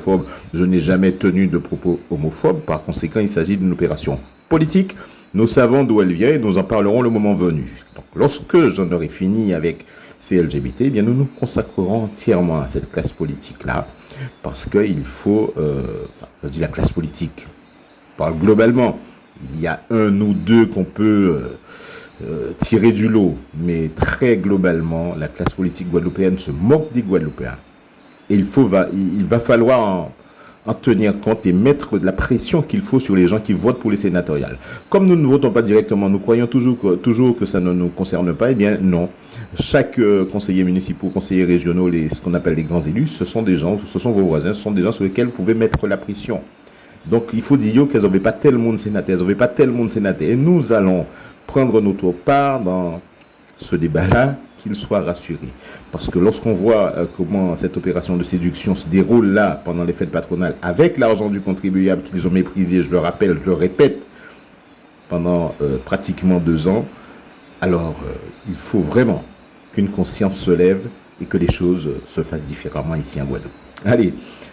homophobe. Je n'ai jamais tenu de propos homophobes. Par conséquent, il s'agit d'une opération politique. Nous savons d'où elle vient et nous en parlerons le moment venu. Donc, lorsque j'en aurai fini avec ces LGBT, eh bien, nous nous consacrerons entièrement à cette classe politique-là. Parce qu'il faut, je dis la classe politique, parle globalement. Il y a un ou deux qu'on peut tirer du lot, mais très globalement, la classe politique guadeloupéenne se moque des Guadeloupéens. Et il va falloir en tenir compte et mettre de la pression qu'il faut sur les gens qui votent pour les sénatoriales. Comme nous ne votons pas directement, nous croyons toujours que ça ne nous concerne pas, eh bien non. Chaque conseiller municipal, conseiller régionaux, ce qu'on appelle les grands élus, ce sont des gens, ce sont vos voisins, ce sont des gens sur lesquels vous pouvez mettre la pression. Donc il faut dire qu'elles n'avaient pas tel monde sénateur, elles n'avaient pas tel monde sénateur. Et nous allons prendre notre part dans ce débat-là, qu'ils soient rassurés. Parce que lorsqu'on voit comment cette opération de séduction se déroule là, pendant les fêtes patronales, avec l'argent du contribuable qu'ils ont méprisé, je le rappelle, je le répète, pendant pratiquement 2 ans, alors il faut vraiment qu'une conscience se lève et que les choses se fassent différemment ici en Guadeloupe. Allez,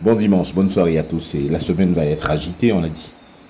bon dimanche, bonne soirée à tous. Et la semaine va être agitée, on l'a dit.